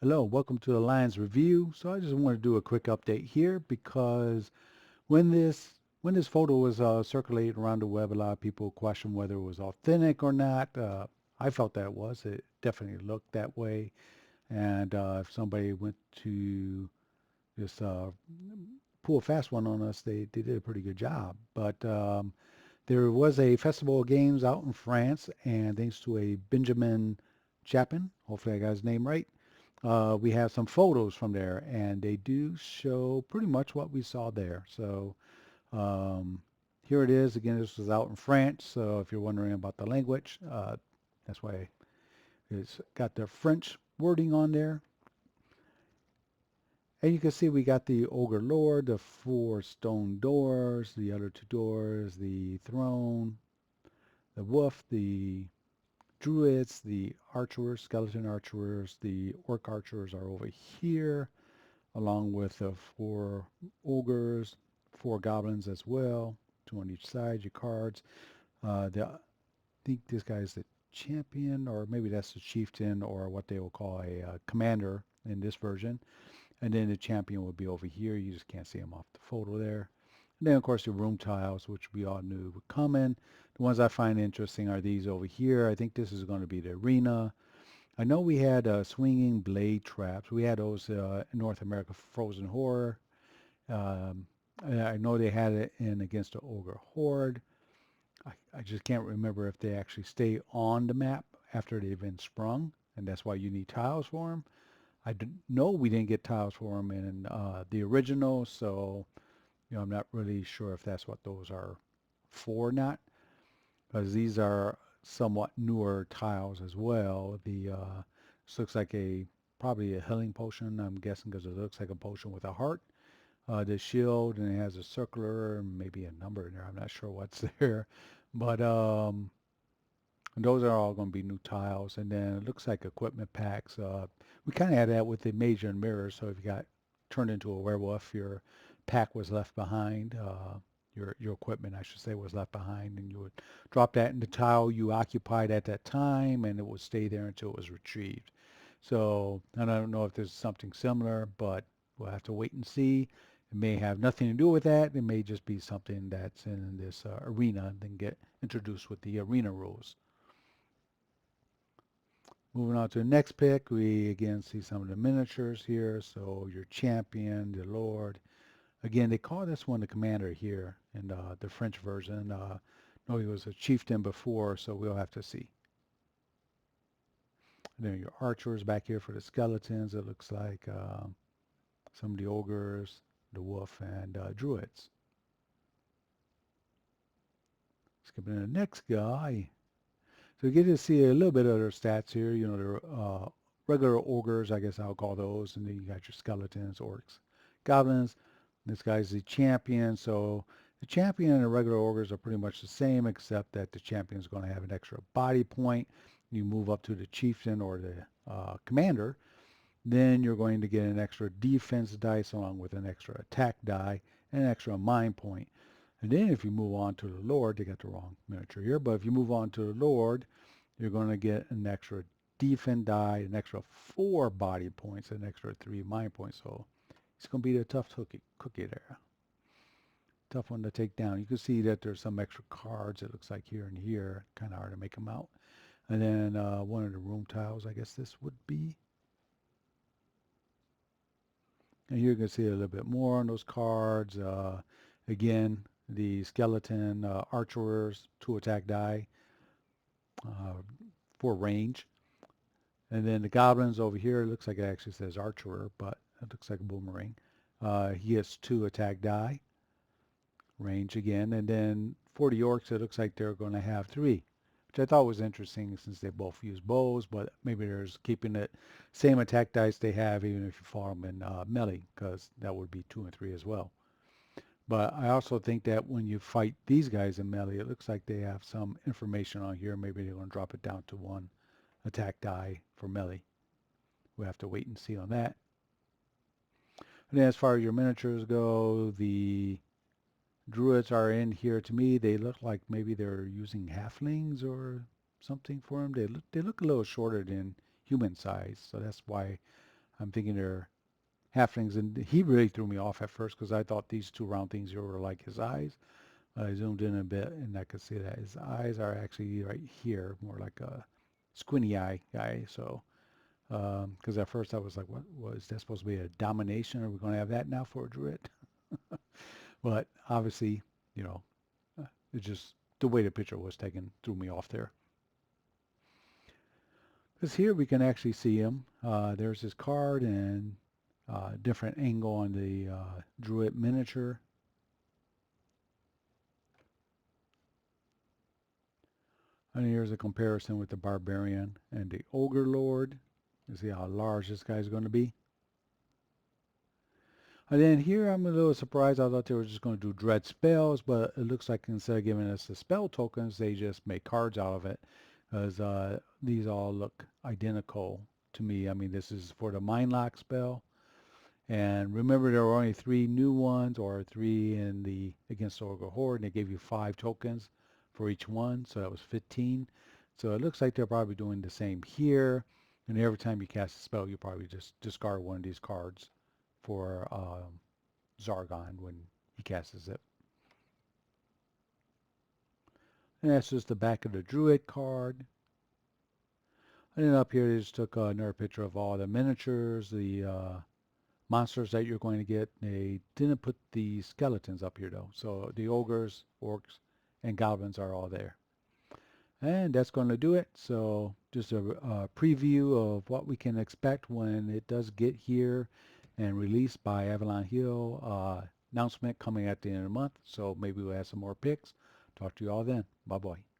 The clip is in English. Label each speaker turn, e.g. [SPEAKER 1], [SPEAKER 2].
[SPEAKER 1] Hello, welcome to Alliance Review. So I just want to do a quick update here because when this photo was circulating around the web, a lot of people questioned whether it was authentic or not. I felt that it was. It definitely looked that way. And if somebody went to just pull a fast one on us, they did a pretty good job. But there was a festival of games out in France, and thanks to a Benjamin Chapin, hopefully I got his name right, we have some photos from there, and they do show pretty much what we saw there. So um, here it is. Again, this was out in France, so if you're wondering about the language, that's why it's got the French wording on there. And you can see we got the Ogre Lord, the four stone doors, the other two doors, the throne, the wolf, the druids, the archers, skeleton archers, the orc archers are over here, along with the four ogres, four goblins as well, two on each side, your cards. I think this guy is the champion, or maybe that's the chieftain, or what they will call a commander in this version. And then the champion will be over here. You just can't see him off the photo there. And then, of course, the room tiles, which we all knew would come in. The ones I find interesting are these over here. I think this is going to be the arena. I know we had swinging blade traps. We had those in North America Frozen Horror. Um, I know they had it in Against the Ogre Horde. I just can't remember if they actually stay on the map after they've been sprung, and that's why you need tiles for them. Know we didn't get tiles for them in the original, so I'm not really sure if that's what those are for or not, because these are somewhat newer tiles as well. This looks like probably a healing potion, I'm guessing, because it looks like a potion with a heart. The shield, and it has a circular, maybe a number in there. I'm not sure what's there, but those are all going to be new tiles. And then it looks like equipment packs. We kind of had that with the Major and Mirror. So if you got turned into a werewolf, your pack was left behind. Your equipment, I should say, was left behind, and you would drop that in the tile you occupied at that time, and it would stay there until it was retrieved. So, and I don't know if there's something similar, but we'll have to wait and see. It may have nothing to do with that. It may just be something that's in this arena and then get introduced with the arena rules. Moving on to the next pick, we again see some of the miniatures here. So your champion, the lord. Again, they call this one the commander here in the French version. No, he was a chieftain before, so we'll have to see. And then your archers back here for the skeletons. It looks like some of the ogres, the wolf, and druids. Skipping to the next guy. So you get to see a little bit of their stats here. They're regular ogres, I guess I'll call those. And then you got your skeletons, orcs, goblins. This guy's the champion. So the champion and the regular ogres are pretty much the same, except that the champion is going to have an extra body point. You move up to the chieftain or the commander. Then you're going to get an extra defense dice along with an extra attack die and an extra mind point. And then if you move on to the Lord, they got the wrong miniature here, but if you move on to the Lord, you're going to get an extra defense die, an extra 4 body points, an extra 3 mind points. So it's going to be a tough cookie there. Tough one to take down. You can see that there's some extra cards, it looks like here and here. Kind of hard to make them out. And then one of the room tiles, I guess this would be. And here you can see a little bit more on those cards. Again, the skeleton archers, 2 attack die for range. And then the goblins over here, it looks like it actually says archer, but it looks like a boomerang. He has 2 attack die, range again. And then for the orcs, it looks like they're going to have 3, which I thought was interesting since they both use bows, but maybe they're keeping it same attack dice they have even if you follow them in melee, because that would be 2 and 3 as well. But I also think that when you fight these guys in melee, it looks like they have some information on here. Maybe they're going to drop it down to 1 attack die for melee. We'll have to wait and see on that. And then as far as your miniatures go, the druids are in here. To me, they look like maybe they're using halflings or something for them. They look a little shorter than human size, so that's why I'm thinking they're halflings, and he really threw me off at first because I thought these two round things here were like his eyes. I zoomed in a bit and I could see that his eyes are actually right here, more like a squinty eye guy. So, because at first I was like, what was that supposed to be, a domination? Are we going to have that now for a druid? But obviously, you know, it's just the way the picture was taken threw me off there. Because here we can actually see him. There's his card and different angle on the druid miniature. And here's a comparison with the barbarian and the ogre lord. You see how large this guy's going to be. And then here I'm a little surprised. I thought they were just going to do dread spells, but it looks like instead of giving us the spell tokens, they just make cards out of it. Because these all look identical to me. I mean, this is for the mind lock spell. And remember, there were only 3 new ones, or 3 in the Against the Ogre Horde, and they gave you 5 tokens for each one, so that was 15. So it looks like they're probably doing the same here. And every time you cast a spell, you probably just discard one of these cards for Zargon when he casts it. And that's just the back of the Druid card. And then up here, they just took another picture of all the miniatures, the monsters that you're going to get. They didn't put the skeletons up here though. So the ogres, orcs, and goblins are all there. And that's going to do it. So just a preview of what we can expect when it does get here and released by Avalon Hill. Announcement coming at the end of the month. So maybe we'll have some more picks. Talk to you all then. Bye-bye.